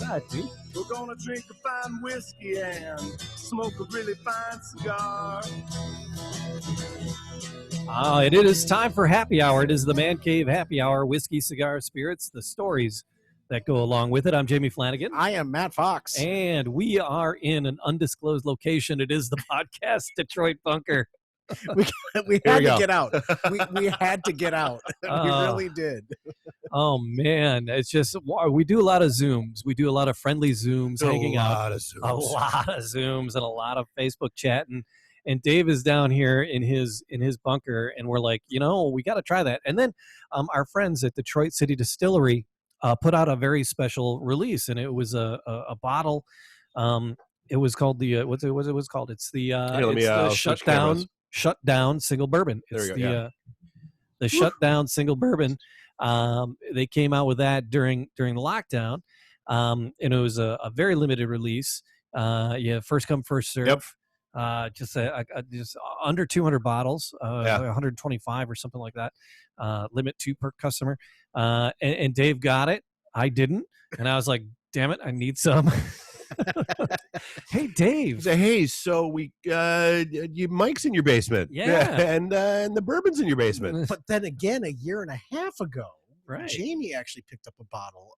Right, dude. We're gonna drink a fine whiskey and smoke a really fine cigar. It is time for happy hour. It is the Man Cave Happy Hour. Whiskey, cigars, spirits, the stories that go along with it. I'm Jamie Flanagan. I am Matt Fox. And we are in an undisclosed location. It is the Podcast Detroit bunker. We had to get out. We had to get out. We really did. Oh, man. It's just, we do a lot of Zooms. We do a lot of friendly Zooms, hanging out. A lot of Zooms and a lot of Facebook chatting. And Dave is down here in his bunker, and we're like, we got to try that. And then our friends at Detroit City Distillery put out a very special release, and it was a bottle. It was called the what it was called. It's the Shutdown Single Bourbon. It's the Shutdown Single Bourbon. They came out with that during the lockdown, and it was a very limited release. First come, first serve. Yep. Just under 200 bottles, 125 or something like that. Limit 2 per customer. And Dave got it. I didn't, and I was like, "Damn it, I need some." Hey, Dave. Hey, so Mike's in your basement. Yeah. And the bourbon's in your basement. But then again, a year and a half ago, right, Jamie actually picked up a bottle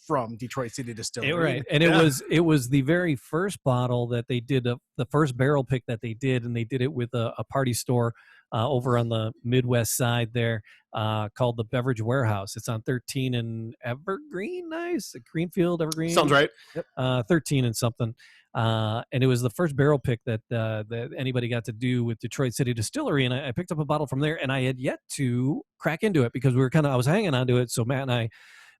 from Detroit City Distillery. Right, and it was the very first bottle that they did, the first barrel pick that they did, and they did it with a party store over on the Midwest side there called the Beverage Warehouse. It's on 13 and Evergreen, Greenfield, Evergreen. Sounds right. Yep. 13 and something. And it was the first barrel pick that anybody got to do with Detroit City Distillery, and I picked up a bottle from there, and I had yet to crack into it because I was hanging on to it. So Matt and I,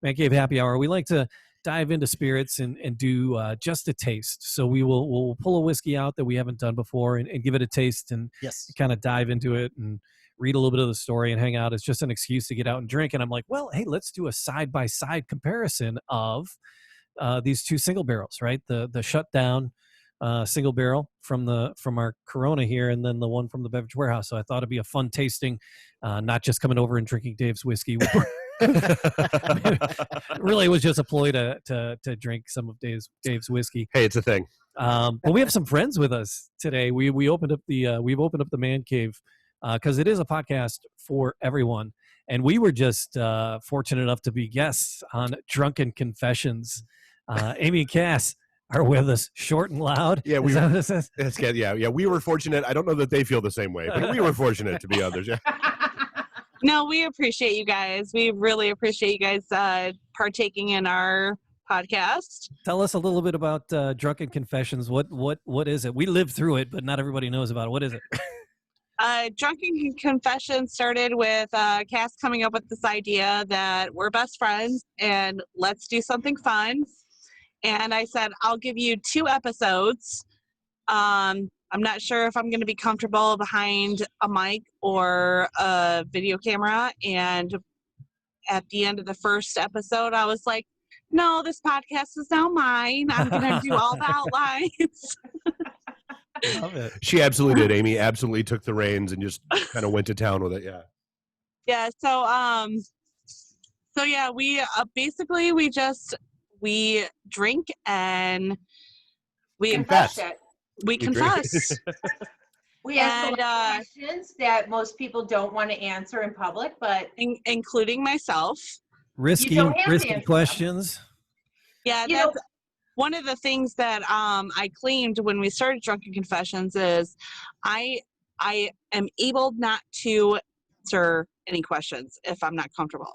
Man Cave Happy Hour, we like to dive into spirits and do just a taste. So we'll pull a whiskey out that we haven't done before and give it a taste and kind of dive into it and read a little bit of the story and hang out. It's just an excuse to get out and drink. And I'm like, well, hey, let's do a side-by-side comparison of these two single barrels, right? The Shutdown single barrel from our Corona here, and then the one from the Beverage Warehouse. So I thought it'd be a fun tasting, not just coming over and drinking Dave's whiskey. Really, it was just a ploy to drink some of Dave's whiskey. Hey, it's a thing. But we have some friends with us today. We've opened up the Man Cave because it is a podcast for everyone, and we were just fortunate enough to be guests on Drunken Confessions. Amy and Cass are with us, short and loud. Yeah, we were fortunate. I don't know that they feel the same way, but we were fortunate to be others. Yeah. No, we appreciate you guys. We really appreciate you guys partaking in our podcast. Tell us a little bit about Drunken Confessions. What is it? We lived through it, but not everybody knows about it. What is it? Drunken Confessions started with Cass coming up with this idea that we're best friends and let's do something fun. And I said, I'll give you 2 episodes. I'm not sure if I'm going to be comfortable behind a mic or a video camera. And at the end of the first episode, I was like, no, this podcast is now mine. I'm going to do all the outlines. Love it. She absolutely did. Amy absolutely took the reins and just kind of went to town with it. Yeah. Yeah. So yeah, we basically, we drink and we confess. We confess. We ask a lot of questions that most people don't want to answer in public, but including myself. Risky questions. Yeah, that's one of the things that I claimed when we started Drunken Confessions is I am able not to answer any questions if I'm not comfortable.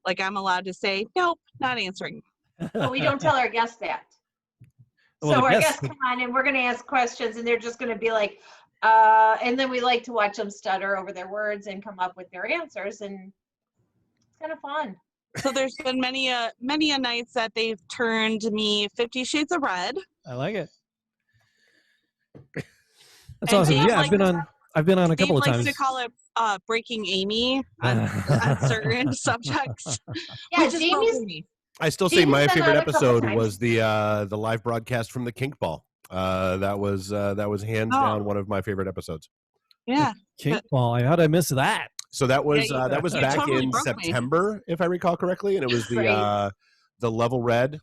Like I'm allowed to say, nope, not answering. But we don't tell our guests that. Well, so our guests come on and we're going to ask questions and they're just going to be like, and then we like to watch them stutter over their words and come up with their answers, and it's kind of fun. So there's been many a nights that they've turned me 50 Shades of Red. I like it. That's awesome. Yeah, I've been on a couple of times. Dave likes to call it breaking Amy on certain subjects. Yeah, Jamie's. I still say my favorite episode was the live broadcast from the Kink Ball. That was hands down one of my favorite episodes. Yeah, Kink Ball. How did I miss that? So that was back totally in September, if I recall correctly, and it was Level Red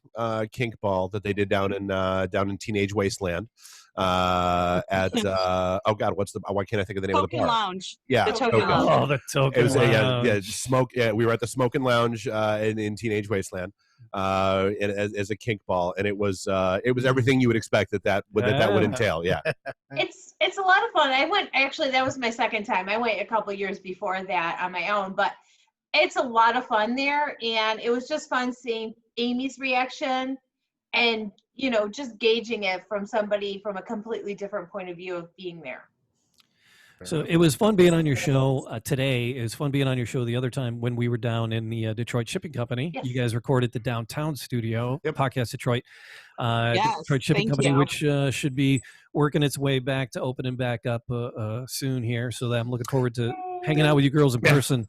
kink ball that they did down in Teenage Wasteland. At oh god, why can't I think of the name of the Token bar? Lounge. Yeah, The Token Lounge. Oh, the Token It was Lounge. smoke. Yeah, we were at the Smoking Lounge in Teenage Wasteland as a kink ball, and it was everything you would expect that would entail. Yeah, It's a lot of fun. I went, actually, that was my second time. I went a couple years before that on my own, but it's a lot of fun there, and it was just fun seeing Amy's reaction and, you know, just gauging it from somebody from a completely different point of view of being there. So it was fun being on your show today. It was fun being on your show the other time when we were down in the Detroit Shipping Company. Yes. You guys recorded the downtown studio, Podcast Detroit. Yes, Detroit Shipping thank Company, you. which should be working its way back to opening back up soon here. So that I'm looking forward to hanging out with you girls in person.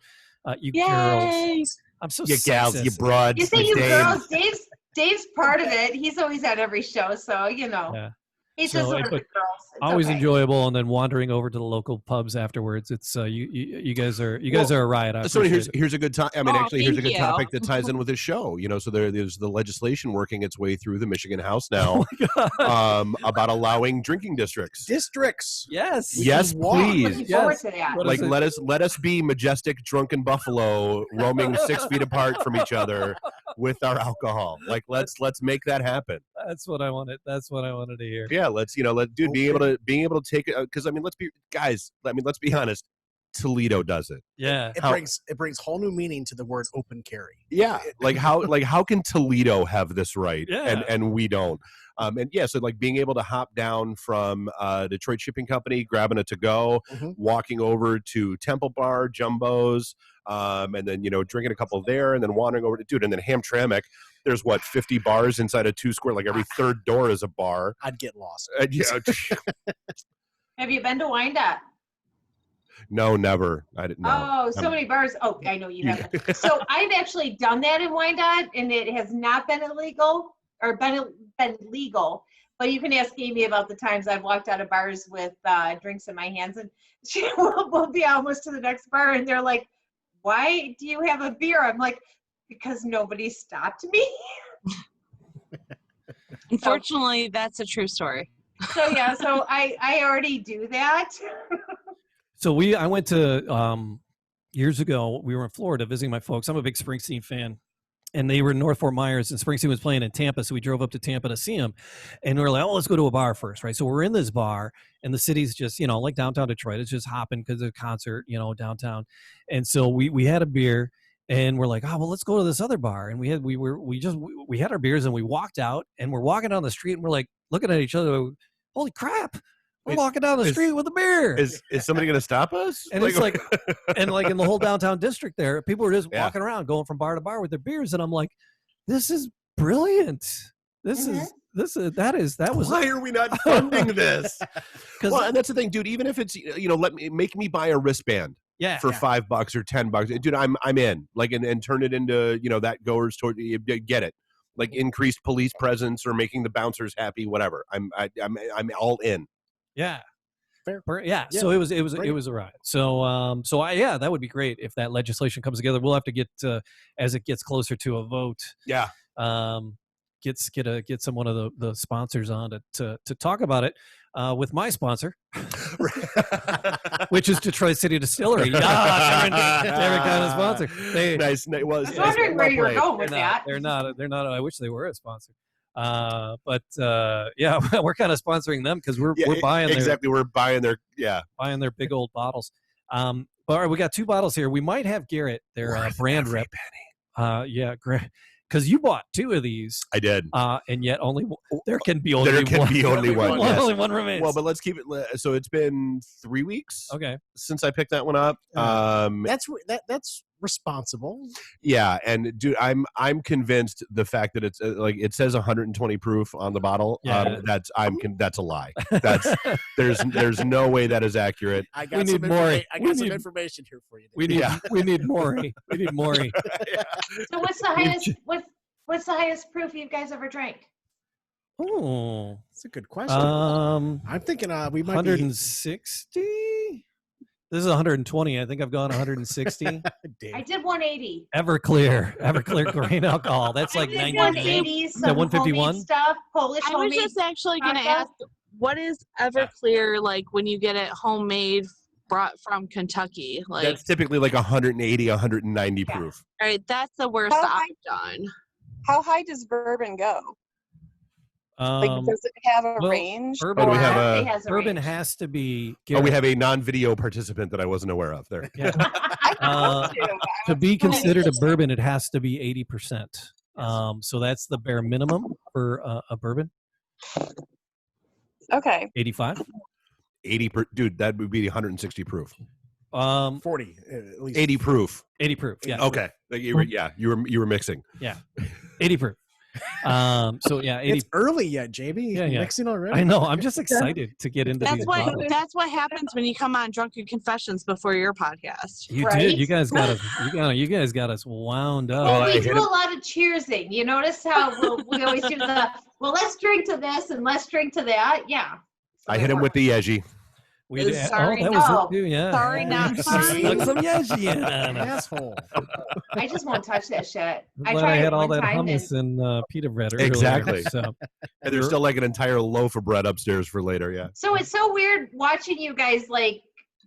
You girls. I'm so you gals, sexist. you broads. You say you dames. girls, Dave's part of it. He's always at every show, so, you know. Yeah. He's So, just one of the but girls. It's Always okay. enjoyable, and then wandering over to the local pubs afterwards. It's you guys are a riot. I So appreciate it. here's a good time. I mean, Oh, actually, here's a thank good you. topic that ties in with this show. You know, so there's the legislation working its way through the Michigan House now about allowing drinking districts. Districts. Yes. Yes, Looking please. forward Yes. to that. What Like is it? let us be majestic drunken buffalo roaming 6 feet apart from each other with our alcohol. Like let's make that happen. That's what I wanted. That's what I wanted to hear. Yeah, let's being able to take it, because I mean let's be honest, Toledo does it. Yeah. It brings whole new meaning to the word open carry. Yeah, like how can Toledo have this right Yeah. and we don't? And yeah, so like being able to hop down from Detroit Shipping Company, grabbing a to-go, walking over to Temple Bar, Jumbo's, and then drinking a couple there, and then wandering over to and then Hamtramck. There's 50 bars inside a 2 square. Like every third door is a bar. I'd get lost. Have you been to Wyandotte? No, never. I didn't know. Oh, so many bars. Oh, I know you haven't. So I've actually done that in Wyandotte, and it has not been illegal or been legal. But you can ask Amy about the times I've walked out of bars with drinks in my hands, and she will be almost to the next bar, and they're like, "Why do you have a beer?" I'm like, "Because nobody stopped me." Unfortunately, that's a true story. So yeah, so I already do that. So I went to years ago. We were in Florida visiting my folks. I'm a big Springsteen fan, and they were in North Fort Myers, and Springsteen was playing in Tampa. So we drove up to Tampa to see him, and we were like, "Oh, let's go to a bar first, right?" So we're in this bar, and the city's just like downtown Detroit. It's just hopping because of a concert, downtown, and so we had a beer. And we're like, oh, well, let's go to this other bar. And we had our beers, and we walked out, and we're walking down the street, and we're like looking at each other. Holy crap! We're walking down the street with a beer. Is somebody going to stop us? And it's like, and like in the whole downtown district there, people were just walking around, going from bar to bar with their beers. And I'm like, this is brilliant. That was. Why are we not funding this? Well, and that's the thing, dude. Even if it's make me buy a wristband. Yeah, for $5 or $10, dude, I'm in. Like and turn it into that goers toward you get it, like increased police presence or making the bouncers happy, whatever. I'm all in. Yeah, fair. Yeah. So it was a riot. So that would be great if that legislation comes together. We'll have to get as it gets closer to a vote. Yeah. Get some one of the sponsors on to talk about it with my sponsor, which is Detroit City Distillery. Different kind of sponsor. Nice. Well, I was wondering where you were going with that. They're not. I wish they were a sponsor. But we're kind of sponsoring them because we're buying we're buying their big old bottles. But all right, we got 2 bottles here. We might have Garrett, their brand rep. Great. Because you bought 2 of these. I did. And yet there can be only one. Yes. Only one remains. Well, but let's keep it. So it's been 3 weeks. Okay. Since I picked that one up. That's responsible. Yeah, and dude, I'm convinced the fact that it's like it says 120 proof on the bottle. Yeah. That's a lie. There's no way that is accurate. I got some information here for you. We need Maury. We need Maury. Yeah. So what's the highest proof you guys ever drank? Oh, that's a good question. I'm thinking we might 160. This is 120. I think I've gone 160. I did 180. Everclear grain alcohol. That's like 90. 180. Some 151 homemade stuff. Polish I was homemade. just actually going to vodka. ask, what is Everclear like when you get it homemade, brought from Kentucky? Like, That's typically like 180, 190 proof. all right, that's the worst How I've high- done. How high does bourbon go? Like, does it have a well, range? bourbon, Oh, we have It a has a bourbon range. has to be. oh, we have a non-video participant that I wasn't aware of there. Yeah. I To be was wondering. considered a bourbon, it has to be 80%. So that's the bare minimum for a bourbon. Okay. 85. 80 dude, that would be 160 proof. 40 at least. 80 proof. 80 proof. Yeah. Okay. Like you were mixing. 80 proof. So yeah, 80. It's early yet, JB. Yeah, yeah. Mixing already. I know. I'm just excited to get into That's these what bottles. that's what happens when you come on Drunken Confessions before your podcast. You Right? did. You guys got us. You guys got us wound up. Well, I we hit do him. a lot of cheersing. You notice how we always do let's drink to this and let's drink to that. Yeah. I hit him with the Yeji. We did. Sorry, that was no. it too. Yeah. Sorry, not You sorry. Stuck some Yeji in on us. Asshole. I just won't touch that shit. I'm glad I had all that hummus and pita bread earlier. Exactly. So And there's still like an entire loaf of bread upstairs for later. Yeah. So it's so weird watching you guys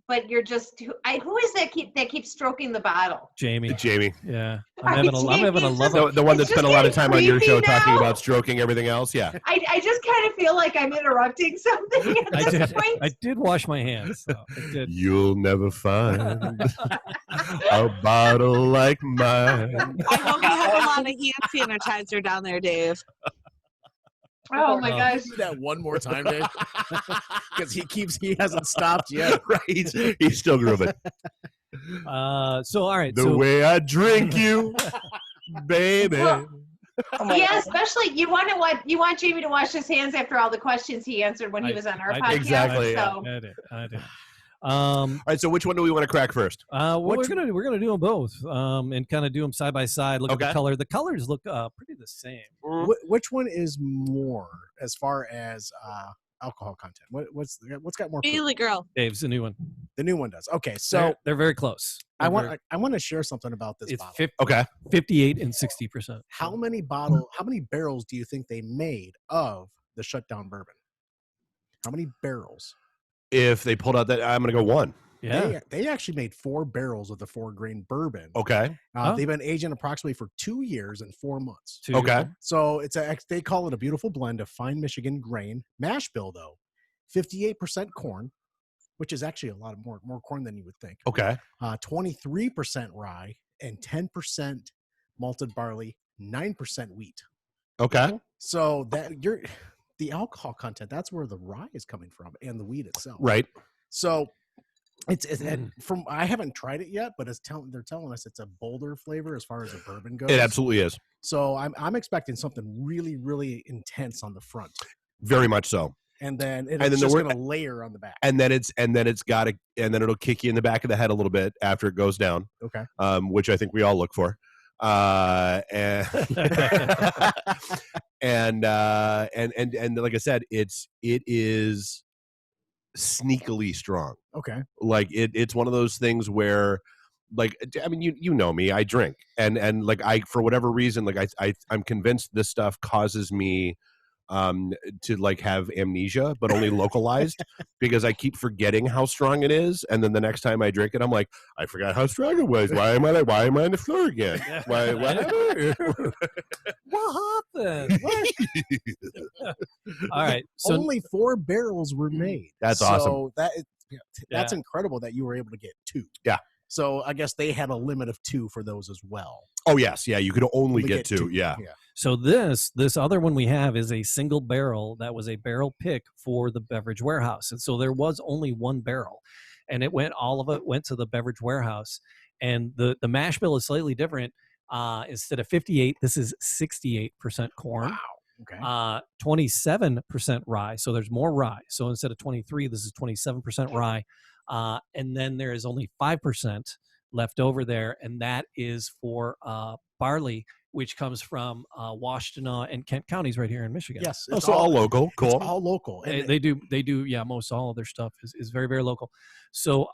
but you're just who is that keeps stroking the bottle? Jamie. Jamie. Yeah. Right, I'm having a Jamie's love. just- The one that It's spent a just lot of getting time on your creepy show talking now. about stroking everything else. Yeah. I just kind of feel like I'm interrupting something at I this did. point. I did wash my hands. So I did. You'll never find a bottle like mine. I hope you have a lot of hand sanitizer down there, Dave. Oh my gosh. Do that one more time, Dave. Because he hasn't stopped yet. Right. He's still grooving. So all right. The So way I drink you, baby. Well, Oh my Yeah, God. especially you want Jamie to wash his hands after all the questions he answered when he was on our I podcast. did. Exactly, So I did. All right. So which one do we want to crack first? Well, we're gonna do them both, and kind of do them side by side. Look at the Okay. color. The colors look pretty the same. Which one is more as far as alcohol content? What's got more? proof? Bailey girl. Dave's the new one. The new one does. Okay, so They're very close. I want to share something about this It's bottle. Okay. 58 and 60%. How many barrels do you think they made of the shutdown bourbon? How many barrels? If they pulled out that, I'm going to go one. Yeah. They actually made 4 barrels of the 4-grain bourbon. Okay. Oh. They've been aging approximately for 2 years and 4 months. Two. Okay. So they call it a beautiful blend of fine Michigan grain. Mash bill though, 58% corn, which is actually a lot of more corn than you would think. Okay. 23% rye and 10% malted barley, 9% wheat. Okay. So the alcohol content, that's where the rye is coming from and the wheat itself. Right. So and from I haven't tried it yet, but they're telling us it's a bolder flavor as far as a bourbon goes. It absolutely is. So I'm expecting something really, really intense on the front, Very much so. and then then it's the just word- going to layer on the back. And then it'll kick you in the back of the head a little bit after it goes down, Okay. which I think we all look for. And and like I said, it is sneakily strong. Okay. Like it's one of those things where, like, I mean, you know me, I drink, and like for whatever reason, like I'm convinced this stuff causes me to like have amnesia, but only localized, because I keep forgetting how strong it is, and then the next time I drink it, I'm like, I forgot how strong it was. Why am I on the floor again? Why? What happened? All right. So Only 4 barrels were made. That's So awesome. That's incredible that you were able to get 2. Yeah. So I guess they had a limit of 2 for those as well. Oh yes, yeah, you could only get 2. Yeah. So this other one we have is a single barrel that was a barrel pick for the beverage warehouse, and so there was only 1 barrel, and all of it went to the beverage warehouse, and the mash bill is slightly different. Instead of 58, this is 68% corn. Wow. Okay. 27% rye, so there's more rye. So instead of 23, this is 27% rye, and then there is only 5% left over there, and that is for barley. which comes from Washtenaw and Kent counties right here in Michigan. Yes, Oh, so all local. Cool. It's all local. And They do. Yeah, most all of their stuff is very, very local. So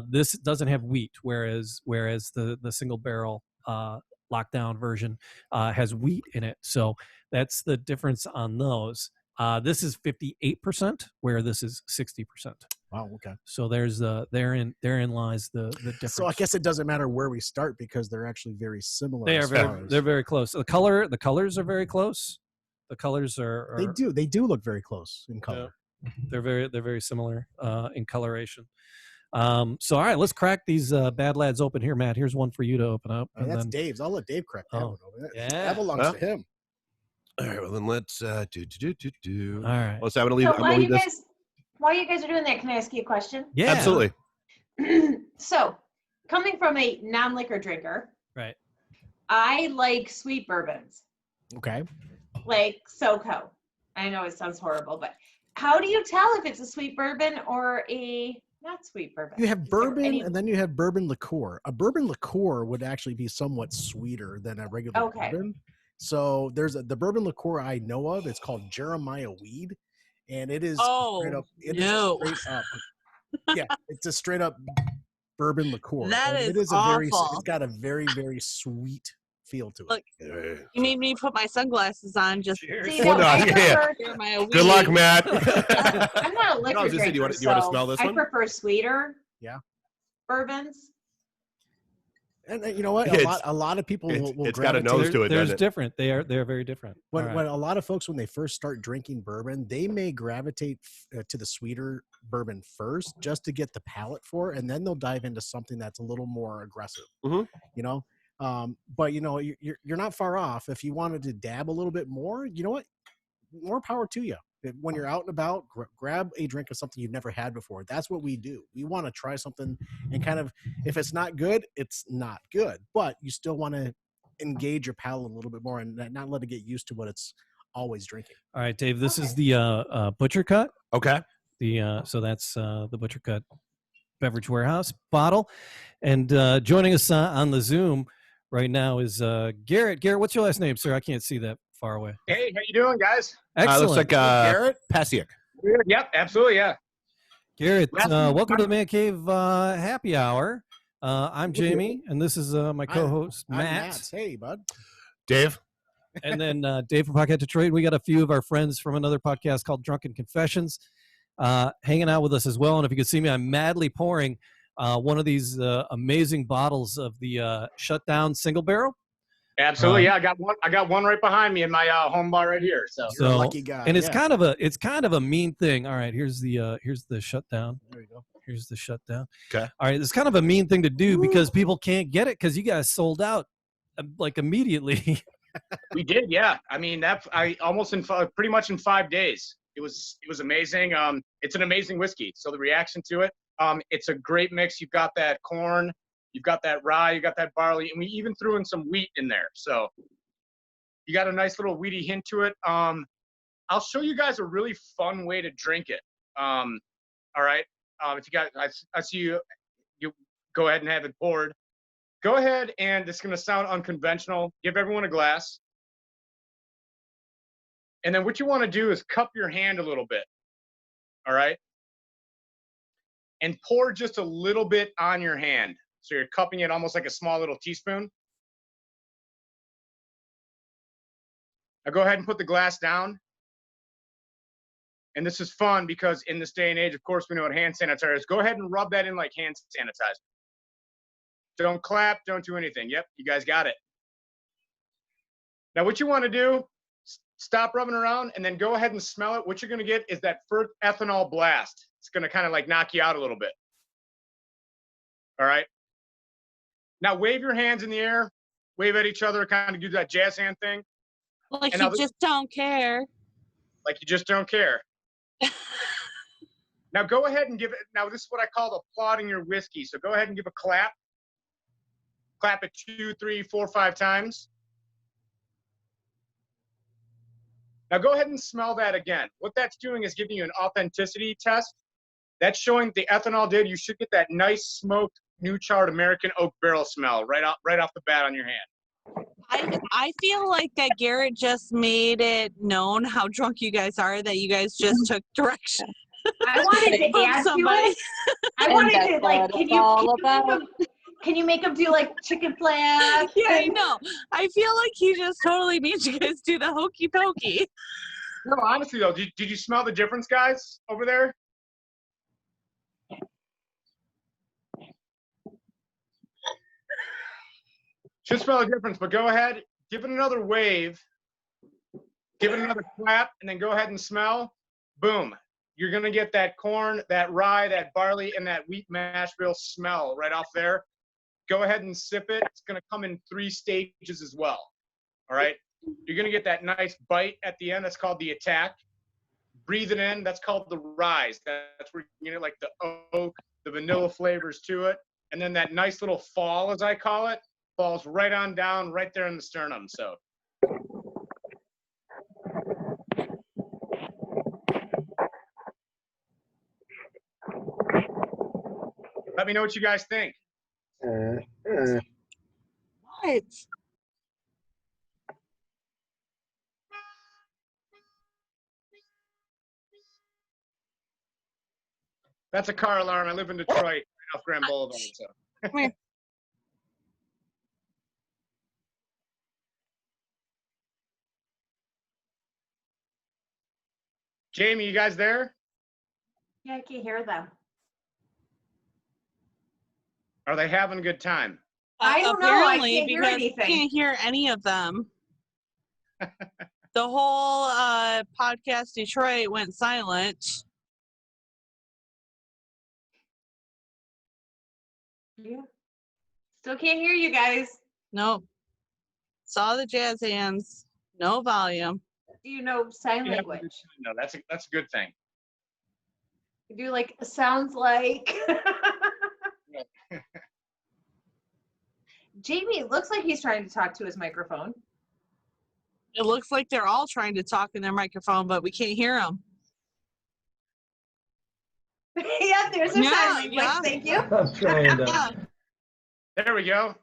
this doesn't have wheat, whereas the single barrel lockdown version has wheat in it. So that's the difference on those. This is 58%, where this is 60%. Wow. Okay. So there's therein lies the difference. So I guess it doesn't matter where we start because they're actually very similar. they are they're very close. The colors are very close. The colors are they do look very close in color. Yeah. They're very similar in coloration. So all right, let's crack these bad lads open here, Matt. Here's one for you to open up. And that's Dave's. I'll let Dave crack that one open. Yeah. That belongs to him. All right, well then let's do. All right. Well, so I'm gonna leave. So I'm gonna leave this. while you guys are doing that, can I ask you a question? Yeah. Absolutely. So, coming from a non-liquor drinker, Right. I like sweet bourbons, Okay. like SoCo. I know it sounds horrible, but how do you tell if it's a sweet bourbon or a not sweet bourbon? You have Is there bourbon any- and then you have bourbon liqueur. A bourbon liqueur would actually be somewhat sweeter than a regular Okay. bourbon. So there's the bourbon liqueur I know of. It's called Jeremiah Weed, and it is straight up. Yeah, it's a straight up bourbon liqueur. That And is it is a very. awful. It's got a very very sweet feel to it. Look, you made me put my sunglasses on just. See, Well, no, no, I yeah. prefer- Hear my Good luck, weed. Matt. I'm not a liquor I was gonna say, drinker, do you wanna so smell this I one? prefer sweeter. Yeah. Bourbons. And you know what? A lot of people will it's got a gravitate- nose to it, There's doesn't it? different. They are very different. When, All right. when a lot of folks, when they first start drinking bourbon, they may gravitate to the sweeter bourbon first just to get the palate for it, and then they'll dive into something that's a little more aggressive. Mhm. You know, but you know, you're not far off. If you wanted to dab a little bit more, you know what? More power to you. When you're out and about, grab a drink of something you've never had before. That's what we do. We want to try something and kind of, if it's not good, it's not good. But you still want to engage your palate a little bit more and not let it get used to what it's always drinking. All right, Dave. This is the Butcher Cut. Okay. So that's the Butcher Cut Beverage Warehouse bottle, and joining us on the Zoom right now is Garrett. Garrett, what's your last name, sir? I can't see that far away. Hey, how you doing, guys? Excellent. Looks like Garrett? Pasiak. Yep, absolutely, yeah. Garrett, Last- welcome to the Man Cave Happy Hour. I'm Jamie, and this is my co-host I'm Matt. Hey, bud. Dave. And then Dave from Podcast Detroit. We got a few of our friends from another podcast called Drunken Confessions hanging out with us as well. And if you could see me, I'm madly pouring one of these amazing bottles of the Shutdown Single Barrel. Absolutely, yeah. I got one right behind me in my home bar right here. So You're a So- lucky guy. And it's yeah. kind of a mean thing. All right, here's the Shutdown. There you go. Here's the Shutdown. Okay. All right, it's kind of a mean thing to do because people can't get it because you guys sold out like immediately. we did, yeah. I mean, I almost pretty much in 5 days. It was amazing. It's an amazing whiskey. So the reaction to it, it's a great mix. You've got that corn, you've got that rye, you got that barley, and we even threw in some wheat in there. So you got a nice little wheaty hint to it. I'll show you guys a really fun way to drink it. All right. If you guys, I see you go ahead and have it poured. Go ahead, and it's going to sound unconventional. Give everyone a glass. And then what you want to do is cup your hand a little bit. All right. And pour just a little bit on your hand. So you're cupping it almost like a small little teaspoon. Now go ahead and put the glass down. And this is fun because in this day and age, of course, we know what hand sanitizer is. Go ahead and rub that in like hand sanitizer. Don't clap, don't do anything. Yep, you guys got it. Now what you want to do, stop rubbing around and then go ahead and smell it. What you're going to get is that first ethanol blast. It's going to kind of like knock you out a little bit. All right. Now wave your hands in the air, wave at each other, kind of do that jazz hand thing. Like And you now just don't care. Like you just don't care. Now go ahead and give it, now this is what I call applauding your whiskey. So go ahead and give a clap. Clap it 2, 3, 4, 5 times. Now go ahead and smell that again. What that's doing is giving you an authenticity test. That's showing the ethanol did. You should get that nice smoked, new charred American oak barrel smell right off the bat on your hand. I feel like that Garrett just made it known how drunk you guys are, that you guys just took direction. I wanted to from add somebody. to it. I And wanted that's to like, what it's all about. can you make them do like chicken flaps? Yeah, I and- know. I feel like he just totally made you guys do the hokey pokey. No, honestly though, did you smell the difference, guys, over there? Should smell the difference, but go ahead, give it another wave, give it another clap, and then go ahead and smell. Boom. You're gonna get that corn, that rye, that barley, and that wheat mash bill smell right off there. Go ahead and sip it. It's gonna come in 3 stages as well. All right. You're gonna get that nice bite at the end. That's called the attack. Breathe it in. That's called the rise. That's where you get like the oak, the vanilla flavors to it, and then that nice little fall, as I call it, falls right on down, right there in the sternum. So. Let me know what you guys think. What? That's a car alarm. I live in Detroit, right off Grand Boulevard. So. Come here. Jamie, you guys there? Yeah, I can hear them. Are they having a good time? I don't know. I Apparently, can't hear because anything. I can't hear any of them. The whole podcast Detroit went silent. Yeah. Still can't hear you guys. Nope. Saw the jazz hands. No volume. Do you know sign Yeah, language? no, that's a good thing. Do like sounds like. Jamie, it looks like he's trying to talk to his microphone. It looks like they're all trying to talk in their microphone, but we can't hear them. Yeah, there's a sign language. Yeah. Thank you. I'm trying to. There we go.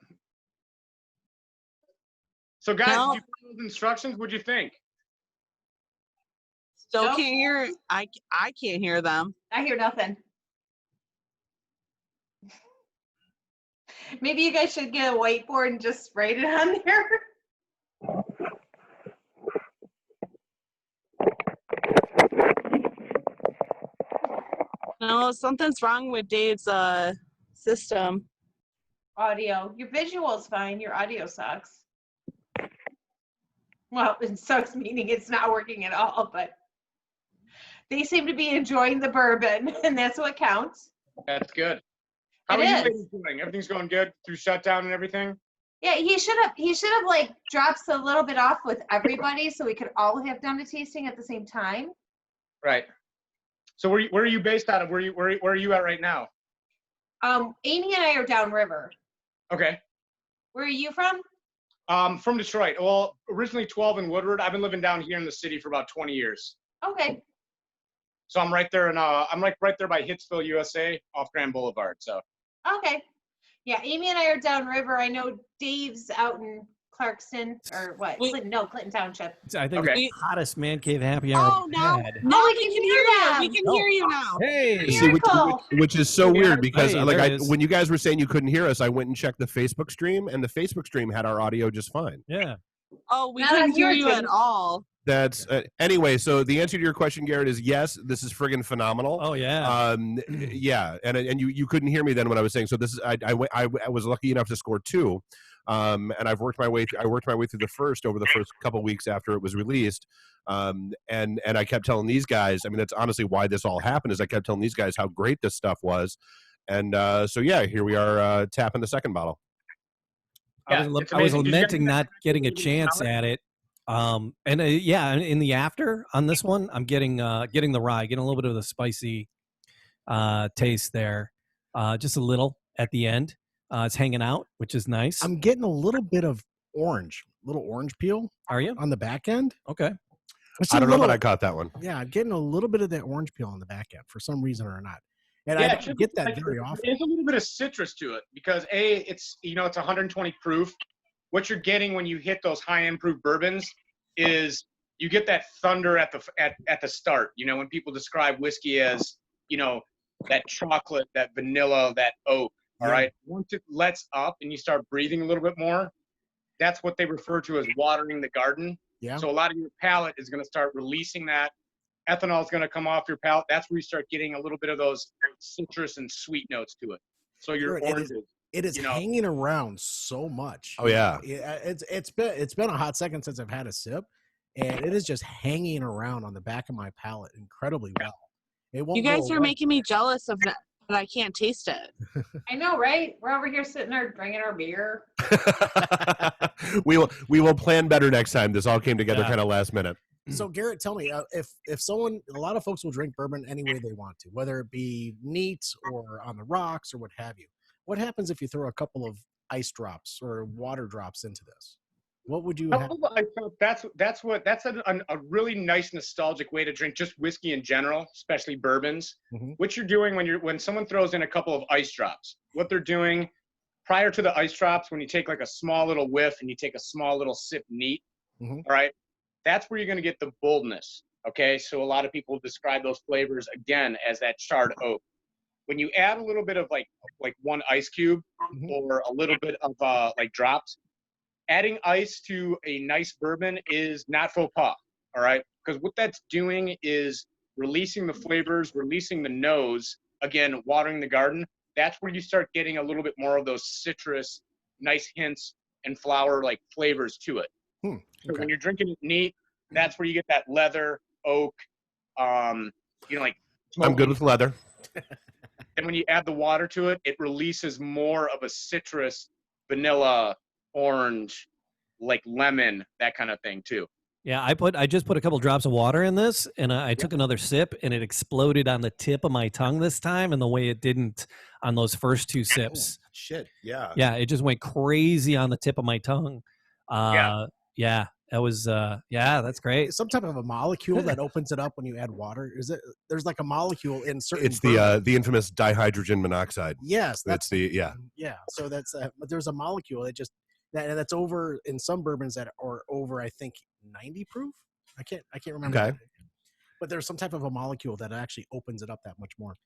So, guys, No. did you follow those instructions? What'd you think? Still Nope. can't hear. I can't hear them. I hear nothing. Maybe you guys should get a whiteboard and just write it on there. No, something's wrong with Dave's system. Audio. Your visual's fine. Your audio sucks. Well, it sucks meaning it's not working at all, but they seem to be enjoying the bourbon, and that's what counts. That's good. How It are you is. ladies doing? Everything's going good through shutdown and everything? Yeah, he should have like dropped a little bit off with everybody so we could all have done a tasting at the same time. Right. So where are you based out of? Where are you at right now? Amy and I are downriver. Okay. Where are you from? From Detroit. Well, originally 12 in Woodward. I've been living down here in the city for about 20 years. Okay. So I'm right there I'm like right there by Hitsville, USA, off Grand Boulevard. So. Okay. Yeah, Amy and I are downriver. I know Dave's out in Clarkson or what? Clinton Township. I think Okay. the hottest man cave happy hour. Oh, now, I've had. now Oh, we can hear you. We can hear you now. Hey, See, which is so weird because Hey, like there it is. when you guys were saying you couldn't hear us, I went and checked the Facebook stream, and the Facebook stream had our audio just fine. yeah. Oh, we Now couldn't that's hear you at irritating. all. That's anyway. So the answer to your question, Garrett, is yes. This is friggin' phenomenal. Oh yeah. Yeah, and you couldn't hear me then when I was saying. So this is I was lucky enough to score 2, and I worked my way through the first over the first couple weeks after it was released, and I kept telling these guys. I mean, that's honestly why this all happened. Is I kept telling these guys how great this stuff was, and so yeah, here we are tapping the second bottle. Yeah, I it's was amazing. Did you lamenting guys- not getting a chance at it. And yeah, in the after on this one, I'm getting the rye, getting a little bit of the spicy taste there, just a little at the end. It's hanging out, which is nice. I'm getting a little bit of little orange peel Are you on the back end. okay? Just I a don't know, little- but I caught that one. Yeah, I'm getting a little bit of that orange peel on the back end for some reason or not. And Yeah, I it's don't get that like- very often. There's a little bit of citrus to it because it's it's 120 proof, what you're getting when you hit those high improved bourbons is you get that thunder at the start. You know, when people describe whiskey as, you know, that chocolate, that vanilla, that oak. All right. Once it lets up and you start breathing a little bit more, that's what they refer to as watering the garden. Yeah. So a lot of your palate is going to start releasing that. Ethanol is going to come off your palate. That's where you start getting a little bit of those citrus and sweet notes to it. So your oranges. It is hanging around so much. Oh yeah. It's been a hot second since I've had a sip, and it is just hanging around on the back of my palate incredibly well. It won't. You guys are making me jealous of that, but I can't taste it. I know, right? We're over here sitting there drinking our beer. we will plan better next time. This all came together kind of last minute. So Garrett, tell me, if someone, a lot of folks will drink bourbon any way they want to, whether it be neat or on the rocks or what have you. What happens if you throw a couple of ice drops or water drops into this? What would you have? That's a really nice nostalgic way to drink just whiskey in general, especially bourbons. Mm-hmm. What you're doing when someone throws in a couple of ice drops, what they're doing prior to the ice drops, when you take like a small little whiff and you take a small little sip neat, all right, that's where you're going to get the boldness. Okay, so a lot of people describe those flavors again as that charred oak. When you add a little bit of like one ice cube or a little bit of like drops, adding ice to a nice bourbon is not faux pas, all right? Because what that's doing is releasing the flavors, releasing the nose, again, watering the garden. That's where you start getting a little bit more of those citrus, nice hints and flower like flavors to it. So when you're drinking it neat, that's where you get that leather, oak, you know, like smoky. I'm good with leather. And when you add the water to it, it releases more of a citrus, vanilla, orange, like lemon, that kind of thing too. Yeah, I just put a couple drops of water in this, and I took another sip, and it exploded on the tip of my tongue this time, in the way it didn't on those first two sips. Shit, yeah. Yeah, it just went crazy on the tip of my tongue. Yeah, that was that's great. Some type of a molecule that opens it up when you add water. Is it? There's like a molecule in certain. It's the infamous dihydrogen monoxide. Yes, that's the yeah. So that's there's a molecule that just that's over in some bourbons that are over, I think, 90 proof. I can't remember. Okay. But there's some type of a molecule that actually opens it up that much more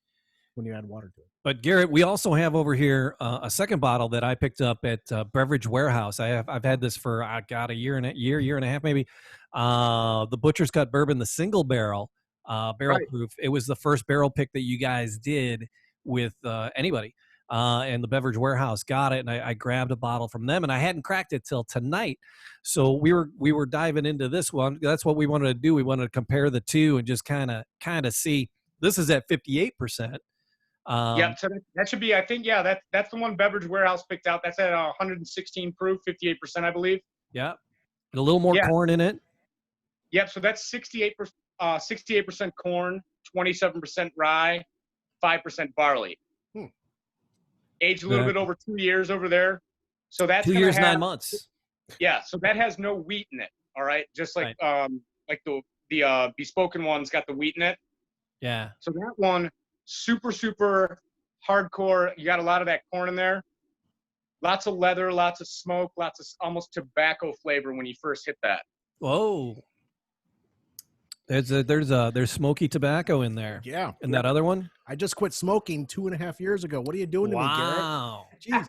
when you add water to it. But Garrett, we also have over here a second bottle that I picked up at Beverage Warehouse. I've had this for a year and a half maybe. The Butcher's Cut Bourbon, the single barrel proof. It was the first barrel pick that you guys did with anybody. And the Beverage Warehouse got it, and I grabbed a bottle from them, and I hadn't cracked it till tonight. So we were diving into this one. That's what we wanted to do. We wanted to compare the two and just kind of see. This is at 58%. So that should be, I think, that's the one Beverage Warehouse picked out. That's at 116 proof, 58%, I believe. Yeah, a little more corn in it. Yep. So that's 68% corn, 27% rye, 5% barley. Aged a little bit over 2 years over there. So that's 2 years, 9 months. Yeah. So that has no wheat in it. All right. Just like the Bespoken one's got the wheat in it. Yeah. So that one, super, super hardcore. You got a lot of that corn in there. Lots of leather, lots of smoke, lots of almost tobacco flavor when you first hit that. Whoa. There's smoky tobacco in there. Yeah. And that other one? I just quit smoking 2.5 years ago. What are you doing to me, Garrett? Wow. Jeez.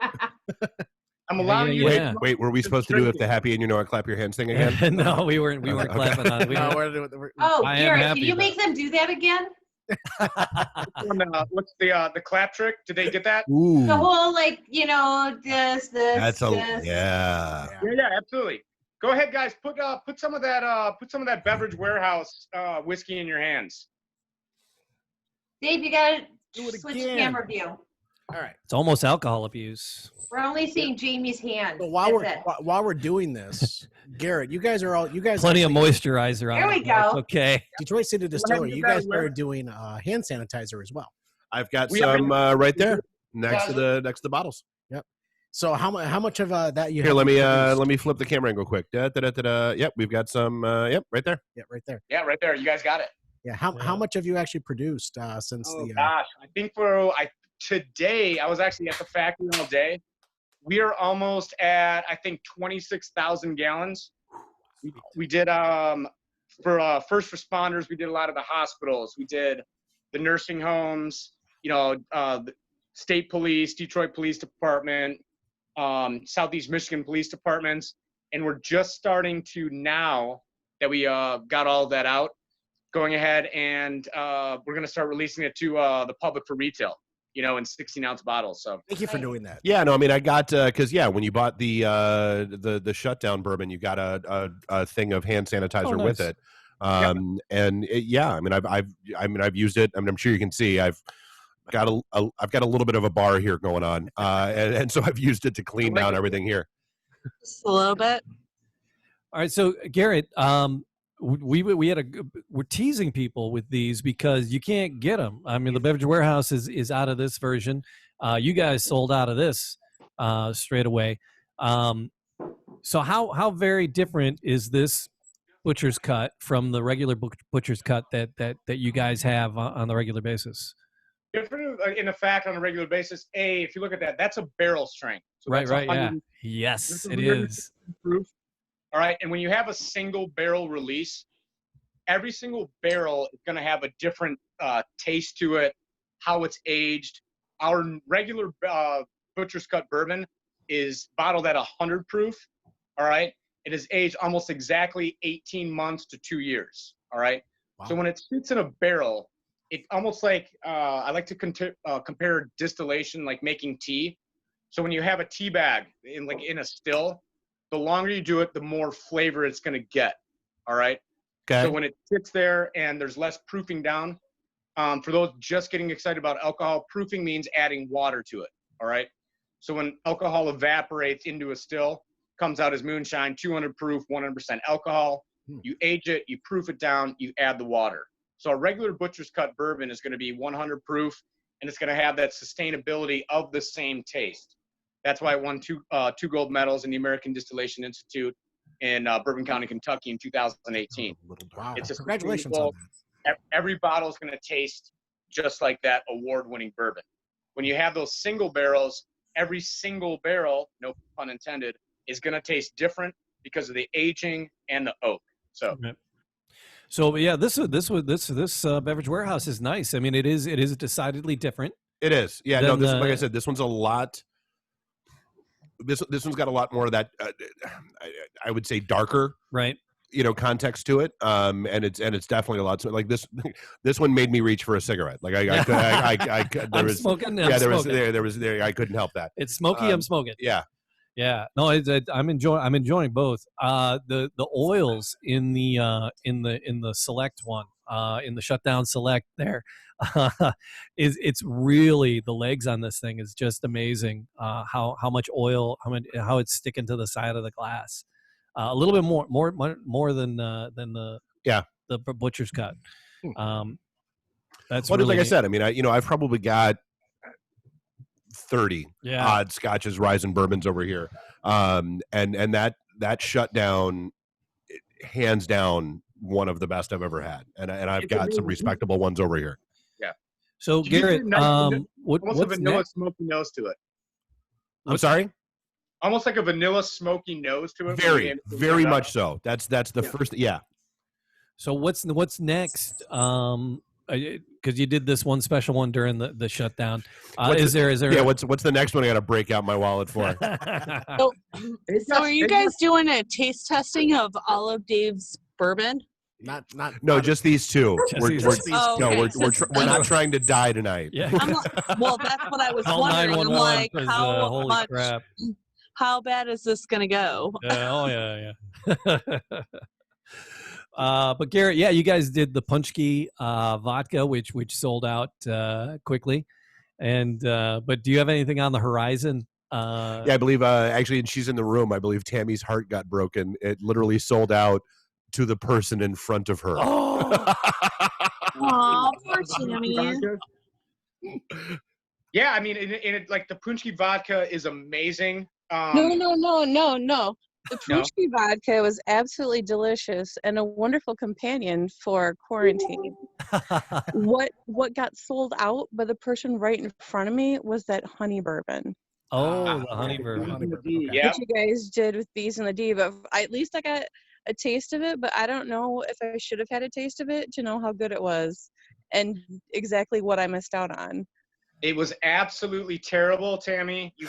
I'm allowing you. Wait, were we supposed to do if the happy and you know it, clap your hands thing again? No, we weren't clapping on it. Garrett, can you make them do that again? What's the clap trick? Did they get that? Ooh. The whole this. That's yeah, absolutely. Go ahead, guys. Put some of that Beverage Warehouse whiskey in your hands. Dave, you gotta Do it switch again. camera view. All right. It's almost alcohol abuse. We're only seeing Jamie's hand. So while we're doing this, Garrett, you guys plenty of moisturizer on. There we go. Okay. Detroit City Distillery, you guys started doing hand sanitizer as well. I've got some right there next to the bottles. Yep. So how much of that you Here, have? let me flip the camera and go quick. Yep, we've got some. Yep, right there. Yeah, right there. Yeah, right there. You guys got it. Yeah. How much have you actually produced since gosh, I think today I was actually at the factory all day. we are almost at, I think, 26,000 gallons. We did for first responders. We did a lot of the hospitals. We did the nursing homes. The state police, Detroit Police Department, Southeast Michigan Police Departments, and we're just starting to, now that we got all of that out, going ahead and we're going to start releasing it to the public for retail, in 16-ounce bottles. So Thank you for doing that. Yeah, no, I mean, I got because when you bought the shutdown bourbon, you got a thing of hand sanitizer with it. I mean, I've used it. I mean, I'm sure you can see I've got a little bit of a bar here going on, and so I've used it to clean down everything here. Just a little bit. All right, so Garrett, we're teasing people with these because you can't get them. I mean, the Beverage Warehouse is out of this version. You guys sold out of this straight away. So how very different is this butcher's cut from the regular butcher's cut that you guys have on the regular basis? Different in effect on a regular basis. If you look at that, that's a barrel strength. So Right, yeah. Yes, it is. Proof. All right, and when you have a single barrel release, every single barrel is going to have a different taste to it, how it's aged. Our regular butcher's cut bourbon is bottled at 100 proof. All right, it is aged almost exactly 18 months to 2 years. All right, wow. So when it sits in a barrel, it's almost like I like to compare distillation like making tea. So when you have a tea bag in a still, the longer you do it, the more flavor it's going to get. All right. Okay. So when it sits there and there's less proofing down, for those just getting excited about alcohol, proofing means adding water to it. All right. So when alcohol evaporates into a still, comes out as moonshine, 200 proof, 100% alcohol. You age it, you proof it down, you add the water. So a regular butcher's cut bourbon is going to be 100 proof, and it's going to have that sustainability of the same taste. That's why it won two gold medals in the American Distillation Institute in Bourbon County, Kentucky in 2018. Wow. It's Congratulations on that. Every bottle is going to taste just like that award-winning bourbon. When you have those single barrels, every single barrel, no pun intended, is going to taste different because of the aging and the oak. So. Right. So yeah, this Beverage Warehouse is nice. I mean, it is decidedly different. It is. Yeah. No. This, like I said, this one's a lot. This one's got a lot more of that. I would say darker, right? Context to it. And it's definitely a lot. So like this one made me reach for a cigarette. Like I smoking. I couldn't help that. It's smoky. I'm smoking. Yeah. Yeah, no, I'm enjoying both. The oils in the select one, in the shutdown select there, it's really, the legs on this thing is just amazing. How much oil, how it's sticking to the side of the glass, a little bit more than the butcher's cut. That's well, really like I said. I mean, I've probably got 30 odd scotches, rye, and bourbons over here, and that shutdown, hands down, one of the best I've ever had, and I've got some respectable ones over here. Yeah. So Garrett, what's a vanilla smoky nose to it? I'm sorry. Almost like a vanilla smoky nose to it. Very much so. That's the first. Yeah. So what's next? Because you did this one special one during the shutdown. Is there? Yeah. What's the next one I got to break out my wallet for? So are you guys doing a taste testing of all of Dave's bourbon? No, just these two. We're not trying to die tonight. Yeah. Well, that's what I was wondering. I'm like, holy crap. How bad is this going to go? Yeah. But Garrett, yeah, you guys did the Punchki vodka, which sold out quickly, and but do you have anything on the horizon? Yeah, I believe actually, and she's in the room. I believe Tammy's heart got broken. It literally sold out to the person in front of her. Oh, poor Tammy. Yeah, I mean, it like the Punchki vodka is amazing. No. The Punchki vodka was absolutely delicious and a wonderful companion for quarantine. What got sold out by the person right in front of me was that honey bourbon. Oh, the Honeybird. Honeybird. D, Okay. yeah. What you guys did with Bees and the D, but at least I got a taste of it, but I don't know if I should have had a taste of it to know how good it was and exactly what I missed out on. It was absolutely terrible, Tammy. you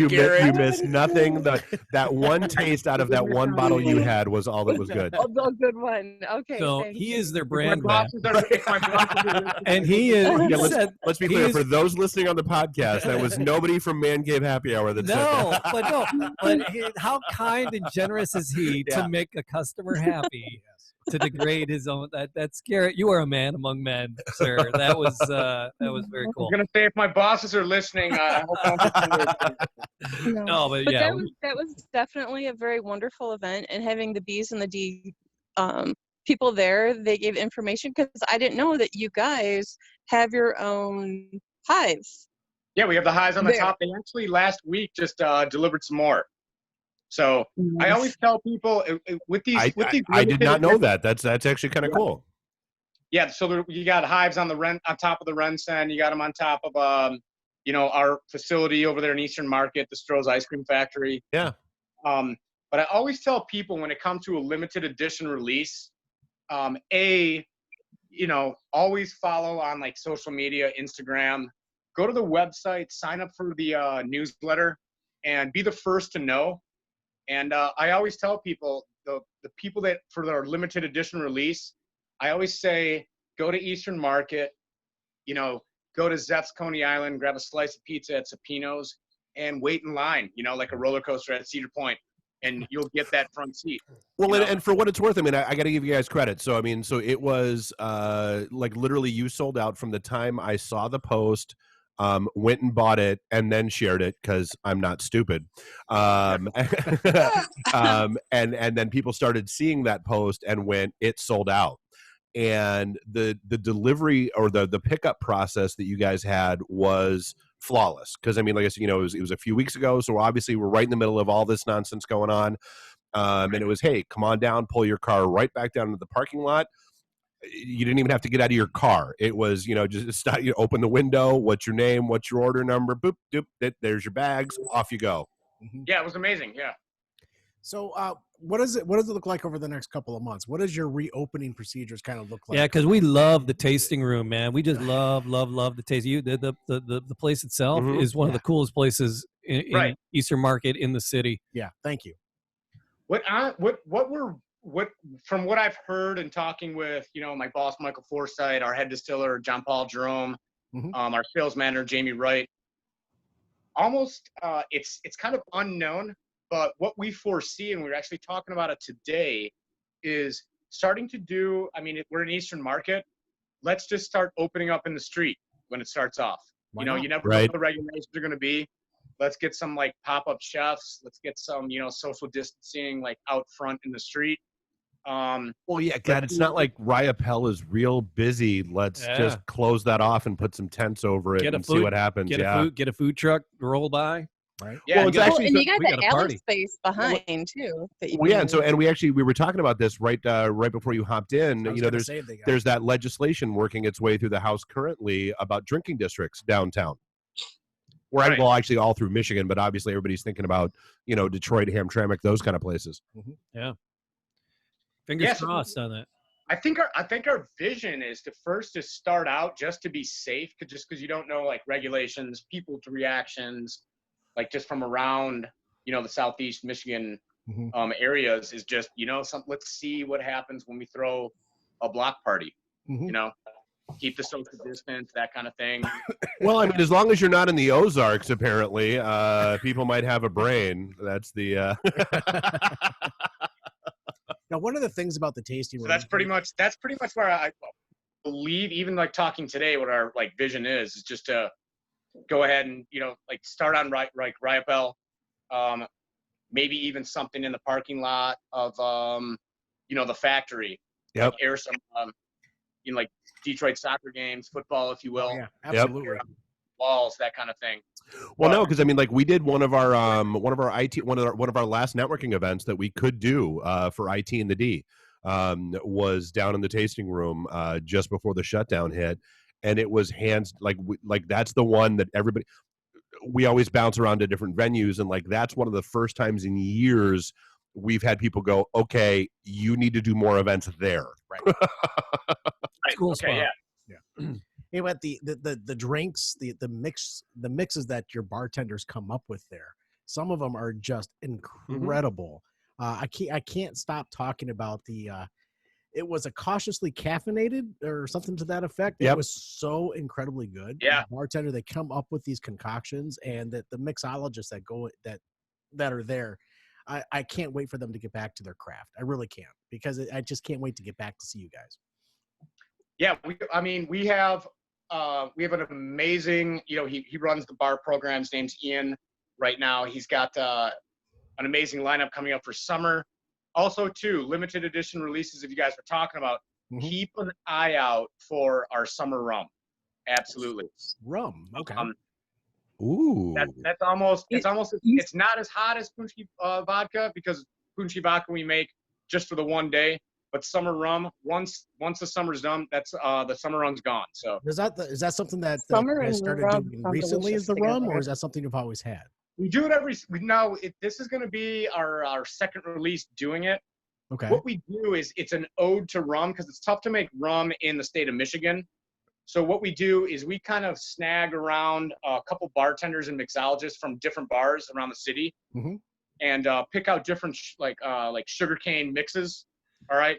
Garrett. missed nothing. That one taste out of that one bottle you had was all that was good. Oh, the good one. Okay. So thank he you. is their My brand man, bosses are, if my bosses are listening, and he is. Yeah, he said- let's be he clear is- for those listening on the podcast. That was nobody from Man Cave Happy Hour that said No, that. but how kind and generous is he Yeah. to make a customer happy, to degrade his own? That's Garrett. You are a man among men, sir. That was very I cool. was gonna say if my bosses are listening, I hope I don't get fired. No, but But yeah, that was definitely a very wonderful event, and having the Bees and the D people there, they gave information because I didn't know that you guys have your own hives. Yeah, we have the highs on the There. top. They actually last week just delivered some more. So I always tell people with these I did limited not know edition- that. That's actually kind of cool. Yeah, so you got hives on top of the Rensen. You got them on top of our facility over there in Eastern Market, the Stroh's Ice Cream Factory. Yeah. But I always tell people when it comes to a limited edition release, always follow on like social media, Instagram. Go to the website, sign up for the newsletter, and be the first to know. And I always tell people, the people that for their limited edition release, I always say, go to Eastern Market, go to Zeth's Coney Island, grab a slice of pizza at Supino's, and wait in line, like a roller coaster at Cedar Point, and you'll get that front seat. Well, and for what it's worth, I mean, I got to give you guys credit. So, I mean, it was like literally you sold out from the time I saw the post, went and bought it, and then shared it because I'm not stupid. And then people started seeing that post and went, it sold out. And the delivery or the pickup process that you guys had was flawless. Because I mean, like I said, it was a few weeks ago, so obviously we're right in the middle of all this nonsense going on. And it was, hey, come on down, pull your car right back down into the parking lot. You didn't even have to get out of your car. It was, just start, open the window. What's your name? What's your order number? Boop, doop. There's your bags. Off you go. Yeah, it was amazing. Yeah. So, what does it look like over the next couple of months? What does your reopening procedures kind of look like? yeah, because we love the tasting room, man. We just love the taste. The place itself Mhm. is one of the coolest places in Right. Eastern Market in the city. Yeah, thank you. From what I've heard and talking with, my boss, Michael Forsythe, our head distiller, John Paul Jerome, Mhm. our sales manager, Jamie Wright, almost, it's kind of unknown, but what we foresee, and we were actually talking about it today, is starting to do, we're in Eastern Market. Let's just start opening up in the street when it starts off. Why You not? never know Right. what the regulations are going to be. Let's get some like pop-up chefs. Let's get some, social distancing like out front in the street. Well, yeah, God, it's not like Ryapel is real busy. Let's Yeah. just close that off and put some tents over it Get a and see food- what happens. Get Yeah. a food truck roll by. Right? Yeah, Well, it's you know, actually and you got we the got a alley party. space behind too. That you Well, yeah, can and so use. and we were talking about this right before you hopped in. I was gonna There's say they got- there's that legislation working its way through the House currently about drinking districts downtown. Right. Well, actually, all through Michigan, but obviously everybody's thinking about Detroit, Hamtramck, those kind of places. Fingers Yes. crossed on that. I think our vision is to first just start out just to be safe, just because you don't know like regulations, people's reactions, like just from around the Southeast Michigan Mhm. areas is just let's see what happens when we throw a block party. Mhm. Keep the social distance, that kind of thing. Well, I mean, as long as you're not in the Ozarks, apparently, people might have a brain. That's the. Now, one of the things about the tasting room. So that's pretty much where I believe, even like talking today, what our like vision is just to go ahead and like start on Ryapel, maybe even something in the parking lot of the factory. Yep. Like air some like Detroit soccer games, football, if you will. Oh, yeah, absolutely. Walls, that kind of thing. Well, no, because I mean, like we did one of our last networking events that we could do for IT and the D was down in the tasting room just before the shutdown hit, and it was hands like that's the one that everybody. We always bounce around to different venues, and like that's one of the first times in years we've had people go, okay, you need to do more events there. Right. Right. Cool Okay. spot. Yeah. Hey, but the drinks, the mixes that your bartenders come up with there, some of them are just incredible. I can't stop talking about the. It was a cautiously caffeinated or something to that effect. Yep. It was so incredibly good. Yeah. The bartender, they come up with these concoctions, and that the mixologists that are there. I can't wait for them to get back to their craft. I really can't, because I just can't wait to get back to see you guys. Yeah, we have an amazing, he runs the bar program. His name's Ian right now. He's got an amazing lineup coming up for summer. Also, too, limited edition releases, if you guys were talking about, keep an eye out for our summer rum. Absolutely. Rum, okay. Ooh. It's not as hot as Punchi vodka, because Punchi vodka we make just for the one day. But summer rum, once the summer's done, that's the summer rum's gone. So is that something that Summer you and started rum doing sound recently? Is delicious the rum, together. or is that something you've always had? we do it this is going to be our second release doing it. Okay. What we do is it's an ode to rum, because it's tough to make rum in the state of Michigan. So what we do is we kind of snag around a couple bartenders and mixologists from different bars around the city, and pick out different like sugarcane mixes. All right.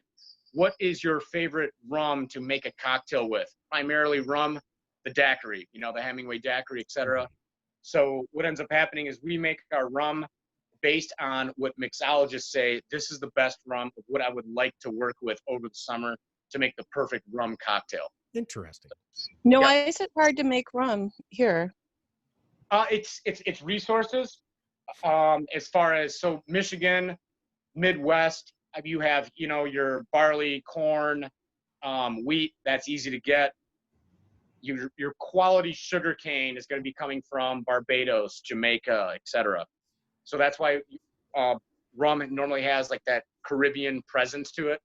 What is your favorite rum to make a cocktail with? Primarily rum, the daiquiri, the Hemingway daiquiri, etc. So what ends up happening is we make our rum based on what mixologists say, this is the best rum of what I would like to work with over the summer to make the perfect rum cocktail. Interesting. No, Yeah. why is it hard to make rum here? It's resources. As far as, so Michigan, Midwest, you have, your barley, corn, wheat, that's easy to get. Your quality sugar cane is going to be coming from Barbados, Jamaica, etc. So that's why rum normally has like that Caribbean presence to it,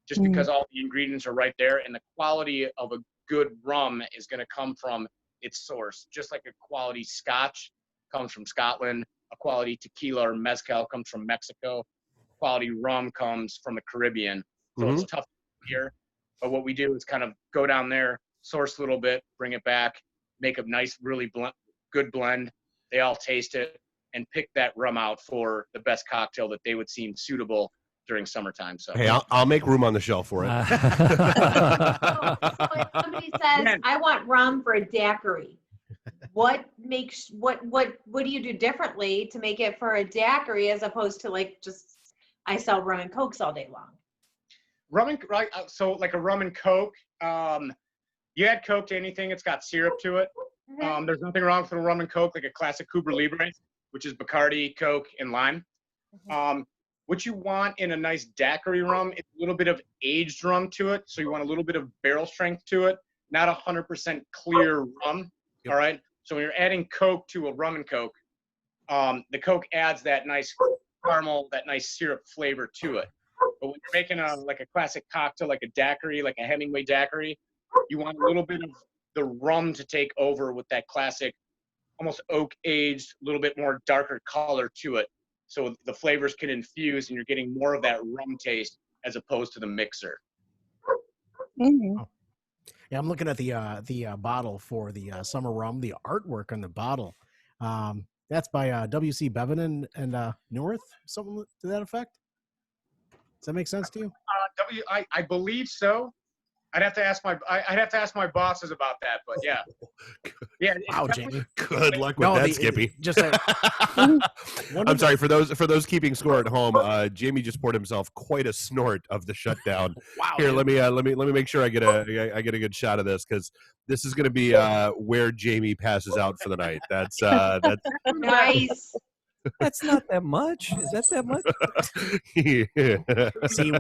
just because all the ingredients are right there, and the quality of a good rum is going to come from its source. Just like a quality Scotch comes from Scotland, a quality tequila or mezcal comes from Mexico, quality rum comes from the Caribbean. So it's tough here. But what we do is kind of go down there, source a little bit, bring it back, make a nice, really good blend. They all taste it and pick that rum out for the best cocktail that they would seem suitable during summertime. So Hey, I'll make room on the shelf for it. So if somebody says, I want rum for a daiquiri, what do you do differently to make it for a daiquiri as opposed to like just I sell rum and cokes all day long? So like a rum and coke, you add coke to anything, it's got syrup to it. There's nothing wrong with a rum and coke, like a classic Cuba Libre, which is Bacardi, Coke, and lime. What you want in a nice daiquiri rum is a little bit of aged rum to it. So you want a little bit of barrel strength to it, not 100% clear rum. All right. So when you're adding Coke to a rum and coke, the Coke adds that nice caramel, that nice syrup flavor to it. But when you're making a classic cocktail, like a daiquiri, like a Hemingway daiquiri, you want a little bit of the rum to take over with that classic, almost oak aged, a little bit more darker color to it. So the flavors can infuse and you're getting more of that rum taste as opposed to the mixer. Yeah, I'm looking at the bottle for the summer rum, the artwork on the bottle. That's by W.C. Bevan and North, something to that effect. Does that make sense to you? I believe so. I'd have to ask my bosses about that, but yeah. Yeah. Wow, Jamie. Good luck with that, Skippy. Just I'm sorry for those keeping score at home. Jamie just poured himself quite a snort of the shutdown. Wow. Here, let me make sure I get a good shot of this, because this is going to be where Jamie passes out for the night. That's Nice. That's not that much. Is that much? See,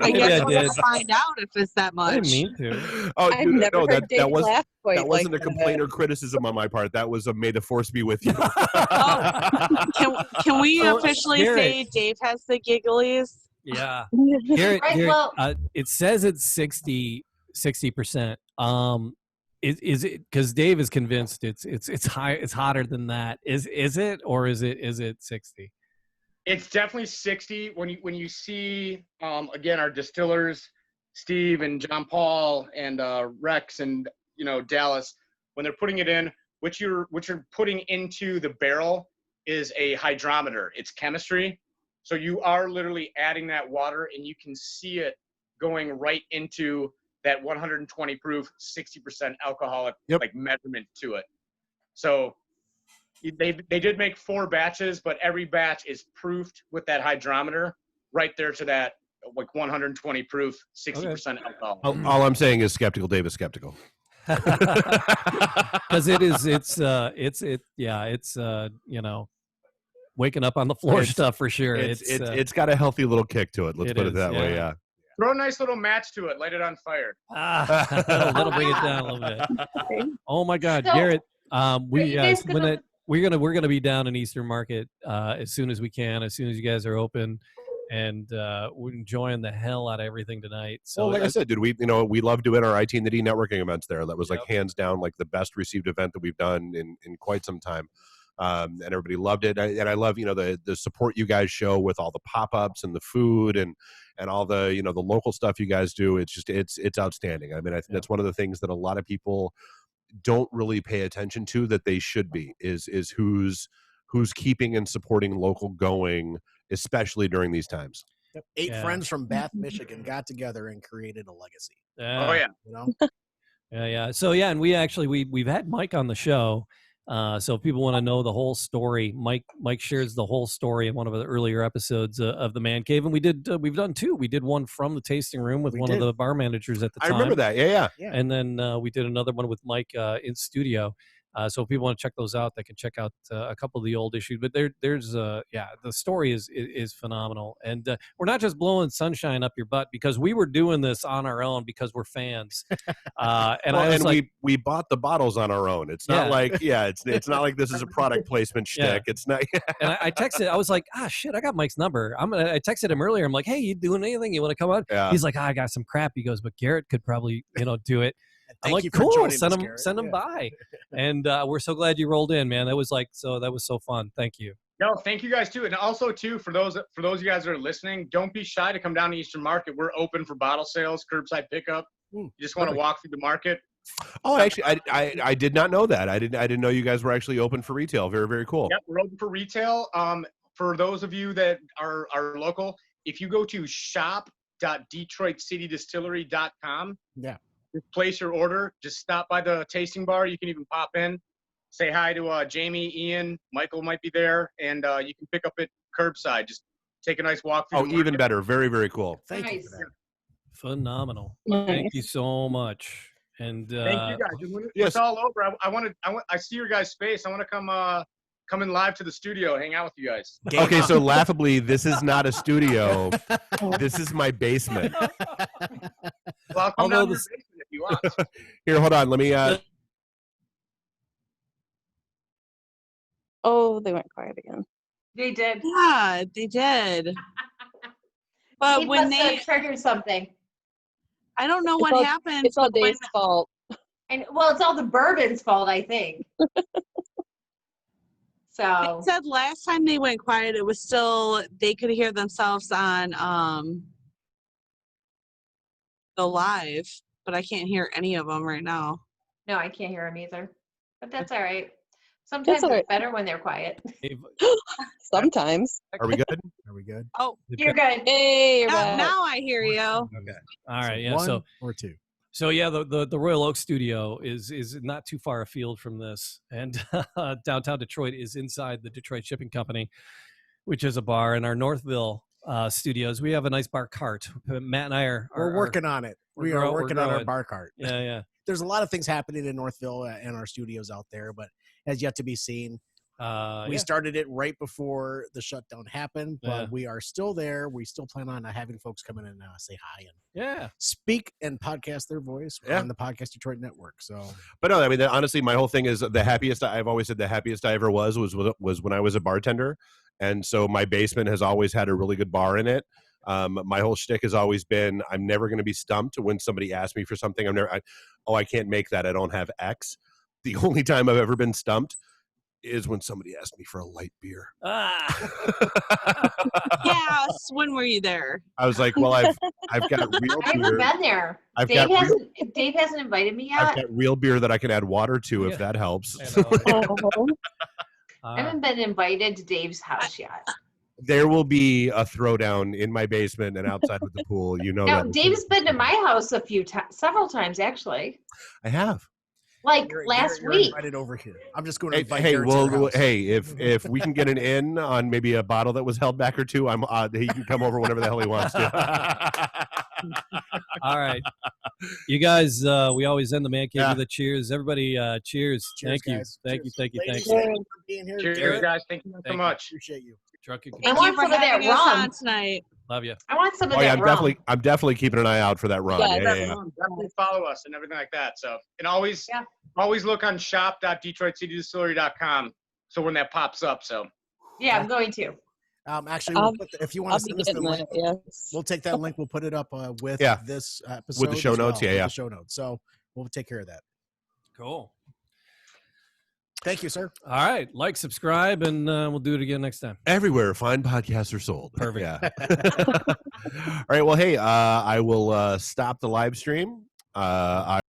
I guess we're did. gonna find out if it's that I didn't much. mean to. Oh, I've never heard Dave laugh quite that wasn't like a complaint or criticism on my part. That was a may the force be with you. Can we So, officially Garrett. say Dave has the gigglies? Yeah. that. Garrett, Right, well- it says it's 60%. Is it because Dave is convinced it's high, it's hotter than that? Is it, or is it 60? It's definitely 60. When you see again our distillers, Steve and John Paul and Rex and Dallas, when they're putting it in, what you're putting into the barrel is a hydrometer. It's chemistry. So you are literally adding that water, and you can see it going right into that 120 proof, 60% alcoholic like measurement to it. So they did make 4 batches, but every batch is proofed with that hydrometer right there to that like 120 proof, 60% alcohol. All I'm saying is skeptical Dave is skeptical. Because it's waking up on the floor stuff for sure. It's got a healthy little kick to it. Let's put it that way. Yeah. Throw a nice little match to it. Light it on fire. That'll bring it down a little bit. Oh my God, so, Garrett. We're gonna be down in Eastern Market as soon as we can, as soon as you guys are open, and we're enjoying the hell out of everything tonight. So, like I said, dude, we love doing our IT and the D networking events there. That was like hands down like the best received event that we've done in quite some time. And everybody loved it. And I love, the support you guys show with all the pop-ups and the food and all the, the local stuff you guys do. It's just, it's outstanding. I mean, I think that's one of the things that a lot of people don't really pay attention to that they should be is who's keeping and supporting local going, especially during these times. 8 friends from Bath, Michigan got together and created a legacy. Oh yeah. Yeah. So and we've had Mike on the show. So if people want to know the whole story, Mike shares the whole story in one of the earlier episodes of the Man Cave, and we've done 2. We did one from the tasting room with one of the bar managers at the time. I remember that. Yeah. And then we did another one with Mike in studio. So if people want to check those out, they can check out a couple of the old issues. But there's the story is phenomenal, and we're not just blowing sunshine up your butt because we were doing this on our own because we're fans. We bought the bottles on our own. It's not it's not like this is a product placement shtick. It's not. And I texted. I was like, shit, I got Mike's number. I texted him earlier. I'm like, hey, you doing anything? You want to come on? Yeah. He's like, I got some crap. He goes, but Garrett could probably do it. I'm like, cool, send them by. And we're so glad you rolled in, man. That was so fun. Thank you. No, thank you guys too. And also too, for those of you guys that are listening, don't be shy to come down to Eastern Market. We're open for bottle sales, curbside pickup. You just want to walk through the market. Oh, actually, I did not know that. I didn't know you guys were actually open for retail. Very, very cool. Yep, we're open for retail. For those of you that are local, if you go to shop.detroitcitydistillery.com, just place your order. Just stop by the tasting bar. You can even pop in, say hi to Jamie, Ian, Michael might be there, and you can pick up it curbside. Just take a nice walk through. Oh, even better. Very, very cool. Thank you for that. Phenomenal. Nice. Thank you so much. And thank you guys. When it's all over, I see your guys' face. I want to come in live to the studio, hang out with you guys. Okay, so laughably, this is not a studio. This is my basement. Well, I'll come down to your basement if you want. Here, hold on. Let me. Oh, they went quiet again. They did. Yeah, they did. But He when must have triggered something. I don't know what happened. It's all Dave's fault. And well, it's all the bourbon's fault, I think. So They said last time they went quiet, it was still they could hear themselves on the live, but I can't hear any of them right now. no, I can't hear him either. But that's all right. Sometimes all right. it's better when they're quiet. Sometimes. Are we good? Are we good? Oh, You're good. Hey, you're back. now I hear you. Okay. all right, yeah. 1 or 2. So yeah, the Royal Oak studio is not too far afield from this, and downtown Detroit is inside the Detroit Shipping Company, which is a bar. In our Northville studios, we have a nice bar cart. Matt and I We're working on it. We are working on our bar cart. Yeah. There's a lot of things happening in Northville and our studios out there, but has yet to be seen. We started it right before the shutdown happened, but we are still there. We still plan on having folks come in and say hi and speak and podcast their voice on the Podcast Detroit network. So, but no, I mean, honestly, my whole thing is the happiest. I've always said the happiest I ever was when I was a bartender, and so my basement has always had a really good bar in it. My whole shtick has always been I'm never going to be stumped when somebody asks me for something. I can't make that. I don't have X. The only time I've ever been stumped is when somebody asked me for a light beer. Yes. When were you there? I was like, well, I've got real I haven't beer. been there. Dave hasn't invited me I've yet. got real beer that I can add water to Yeah. if that helps. I haven't been invited to Dave's house yet. There will be a throwdown in my basement and outside with the pool. You know Now, that. Dave's been to my house several times actually. I have. Like You're last you're week. invited over here. I'm just going to Hey, invite hey, Garrett to your house. hey, if we can get an in on maybe a bottle that was held back or two, he can come over whenever the hell he wants to. All right. You guys, we always end the man cave with a cheers. Everybody, cheers. Thank you. Guys. Thank you. Cheers. Thank you. Ladies, Thank you. thank you for being here. Cheers, Garrett, guys. Thank you so Thank you. much. appreciate you. Trucking. I want some of that having us rum. on tonight. Love you. I want some of Oh yeah, that rum. I'm definitely keeping an eye out for that rum. Yeah, Yeah. Definitely follow us and everything like that. So, and always look on shop.detroitcitydistillery.com. So when that pops up, so. Yeah, I'm going to. Actually, we'll if you want I'll to be send us the getting link, that. Yes. we'll take that link. We'll put it up with this episode With the show as notes, well, yeah. The show notes. So we'll take care of that. Cool. Thank you, sir. All right. Like, subscribe, and we'll do it again next time. Everywhere fine podcasts are sold. Perfect. Yeah. All right. Well, hey, I will stop the live stream.